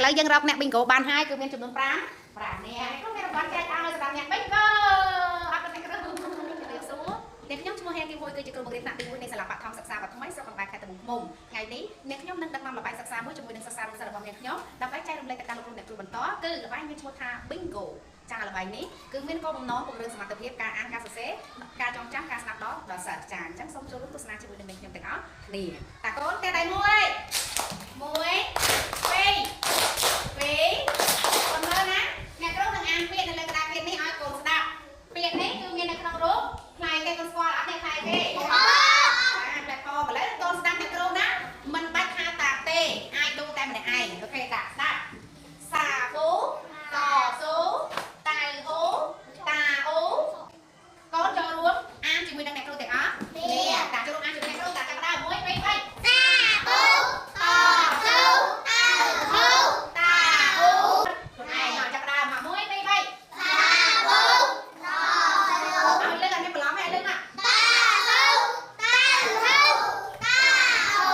ឥឡូវយើងរកអ្នក bingo បានហើយគឺមានចំនួន5នាក់ខ្ញុំមានរង្វាន់ចែកឲ្យសម្រាប់អ្នក bingo អរគុណអ្នកគ្រូអ្នកខ្ញុំឈ្មោះហេងទី1គឺជាគ្រូបង្រៀនថ្នាក់ទី1នៃសាលាបឋមសិក្សាបឋមស្រុកកណ្ដាលខេត្តត្បូងឃ្មុំថ្ងៃនេះអ្នកខ្ញុំនឹងដឹកនាំល្បែងសិក្សាមួយជាមួយនឹងសិស្សានុសិស្សរបស់អ្នកខ្ញុំដើម្បីចែករំលែកទៅកាន់លោកគ្រូអ្នកគ្រូបន្តគឺល្បែងមានឈ្មោះថា bingo ចាល្បែងនេះគឺមានគោលបំណងពង្រឹងសមត្ថភាពការអានការសរសេរការចងចាំការស្ដាប់ដល់សិស្សចាអញ្ចឹងសូមចូលរួមទស្សនាជាមួយនឹងអ្នកខ្ញុំទាំងអស់នេះតាកូនតែដៃ1 1 2 2កូនមើលណាអ្នកគ្រូនឹងអានពាក្យនៅលើក្តារពាក្យនេះឲ្យកូនស្ដាប់ពាក្យនេះគឺមាននៅក្នុងរូបផ្លែគេកូនស្គាល់អត់ទេផ្លែគេតែតបឥឡូវកូនស្ដាប់អ្នកគ្រូណាមិនបាច់ថាតាទេអាចដូរតែម្នាក់ឯងអូខេតាស្ដាប់សាប៊ូតស៊ូតៅអូតាអូកូនចូលរួមអានជាមួយនឹងអ្នកគ្រូទាំងអស់នេះតាចូលរួមអានជាមួយអ្នកគ្រូតាចាប់ដើម1 2 3សាប៊ូតស៊ូតៅអូតាអូខ្លួនឯងមកចាប់ដើមមក1 2 3សាប៊ូតស៊ូឲ្យលើកអត់មានបន្លំទេឲ្យលើកណាតាស៊ូតៅអូតាអូ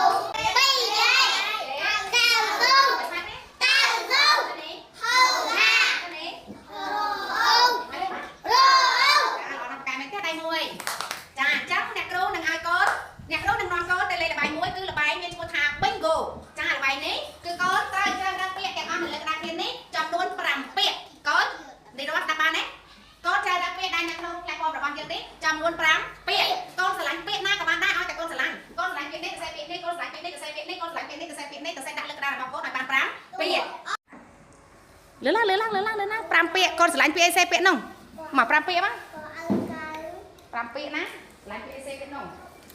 អ្នកគ្រូនឹងនាំកូនទៅលេងល្បែងមួយគឺល្បែងមានឈ្មោះថា bingo ចាល្បែងនេះគឺកូនត្រូវជ្រើសរើសពាក្យទាំងអស់នៅលើក្តារពាក្យនេះចំនួន5ពាក្យកូននិយាយដល់បានទេកូនជ្រើសរើសពាក្យដែលនៅក្នុងផ្លែពណ៌របស់យើងនេះចំនួន5ពាក្យកូនស្រឡាញ់ពាក្យណាក៏បានដែរឲ្យតែកូនស្រឡាញ់ពាក្យនេះកសែពាក្យនេះកូនស្រឡាញ់ពាក្យនេះកសែពាក្យនេះកូនស្រឡាញ់ពាក្យនេះកសែពាក្យនេះកសែដាក់លើក្តាររបស់កូនឲ្យបាន5ពាក្យលើឡើង5ពាក្យកូនស្រឡាញ់ពាក្យអីសេពាក្យនោះមក5ពាក្យមក5ពាក្យណាស្រឡាញ់ពាក្យអីសេពាក្យនោះ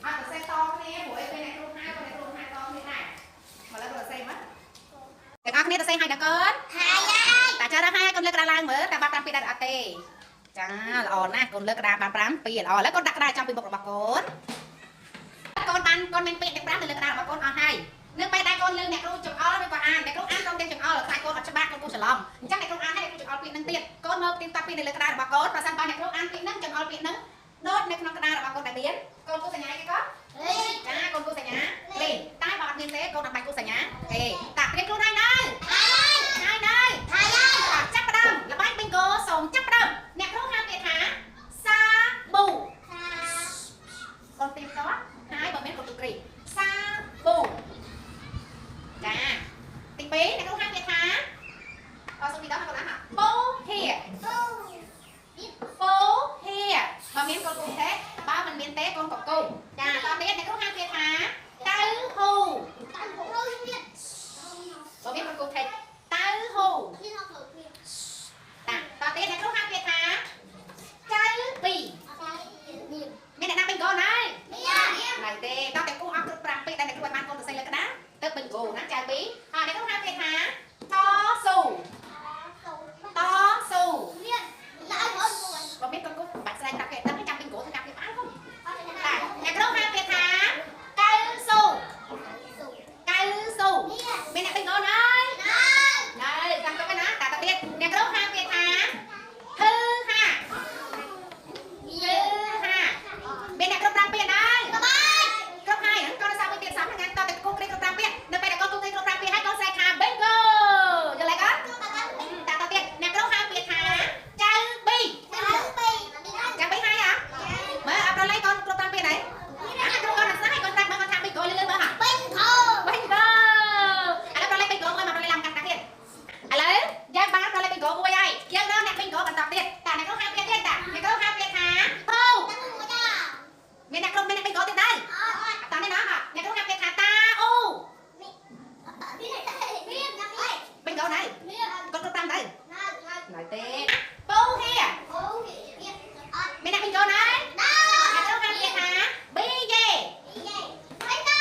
អត់សរសេរតគ្នាព្រោះអីពេលអ្នកគ្រូហៅក៏អ្នកគ្រូហៅតគ្នាដែរមកលើសរសេរមកទាំងអស់គ្នាសរសេរឲ្យដល់កូនហើយតាចារហើយកូនលើកក្តារឡើងមើលតើបាន5ពាក្យដែរអត់ទេចាល្អណាស់កូនលើកក្តារបាន5ពាក្យល្អឥឡូវកូនដាក់ក្តារចំពីមុខរបស់កូនកូនមានពាក្យទាំង5នៅលើក្តាររបស់កូនអស់ហើយនៅពេលដែលកូនលើកអ្នកគ្រូចង្អុលឬក៏អានអ្នកគ្រូអានក្រុមទាំងចង្អុលខ្លាចកូនអត់ច្បាស់កូនច្រឡំអញ្ចឹងអ្នកគ្រូអានឲ្យអ្នកគ្រូចង្អុលពាក្យនឹងទៀតកូនមើលទីតាពាក្យនៅលើក្តាររបស់កូនប្រសិនបើអ្នកគ្រូអានពាក្យនឹងចង្អុលពាក្យនឹងដូចនៅក្នុងក្តាររបស់កូនដែលមានកូនគូសញ្ញាគេក៏ចាកូនគូសញ្ញាលេតែបើអត់មានទេកូនអត់បាច់គូសញ្ញាទេតាព្រៀនខ្លួនហើយនៅចាប់ផ្ដើមល្បែង bingo សូមចាប់ផ្ដើមអ្នកគ្រូហៅពាក្យថាសាប៊ូកូនទីតោះហើយបើមានកូនទូគ្រីសាប៊ូចាទី2អ្នកគ្រូហៅពាក្យថាសូមទីតោះកូនណាបូហៀបើមានកូនគូទេបើមិនមានទេកូនកកូចាតោះទៀតអ្នកគ្រូហៅពាក្យថាតៅហ៊ូបើមានកូនគូទេតៅហ៊ូតាតោះទៀតអ្នកគ្រូហៅពាក្យថាចៅពីមានអ្នកណា bingo ណាហើយទេតោះតែគូអស់គ្រប់5ពាក្យដែលអ្នកគ្រូឲ្យបានកូនសរសេរលើក្តារទៅ bingo ណាចៅពីហើយអ្នកគ្រូហៅពាក្យថាតស៊ូបើមានកូនគូបាច់ស្រែកតាក់គេដឹងចាំ bingo ទៅចាប់គេបានkhôngតែអ្នកគ្រូហៅពាក្យថាកៅស៊ូមានអ្នក bingo ណាចាំទៅណាតាទៀតអ្នកគ្រូហៅពាក្យថាហឺហាមានអ្នកគ្រប់5ពាក្យដែរគ្រប់ហើយកូនសាមួយទៀតសំថ្ងៃតតែគូគ្រីគ្រប់5ពាក្យនៅពេលដែលកូនគូគ្រីគ្រប់5ពាក្យហើយកូនស្រែកថា bingo យល់ទេកូនតាទៀតអ្នកគ្រូហៅពាក្យថាចៅពីហើយហ៎មើលអត់ប្រឡែងកូនគ្រប់5ពាក្យដែរអាគ្រូកូនអត់ស្ដាប់ឲ្យកូនប្រាប់មកថា bingo លឿនមើលហ៎ bingo ឥឡូវប្រឡែង bingo មួយមកប្រឡែងឡើងកាត់ទៀតឥឡូវយើងបានប្រឡែង bingo មួយហើយយើងរកអ្នក bingo បន្តទៀតតាអ្នកគ្រូហៅពាក្យទៀតតាអ្នកគ្រូហៅពាក្យថាហូមានអ្នក bingo ទៀតដែរអត់តានេះណាអ្នកគ្រូហៅពាក្យថាតាអូbingo ណាកូនគ្រប់5ដែរណៃទេបូហៀមានអ្នក bingo ណាអ្នកគ្រូហៅពាក្យថាប៊ីយេ bingo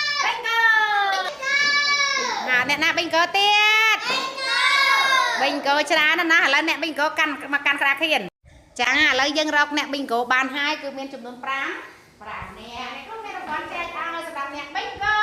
អ្នកណា bingo ទៀត bingo ច្រើនណាស់ឥឡូវអ្នក bingo កាន់មកកាន់ក្តារខៀនចាឥឡូវយើងរកអ្នក bingo បានហើយគឺមានចំនួន5នាក់អ្នកគ្រូមានរង្វាន់ចែកឲ្យសម្រាប់អ្នក bingo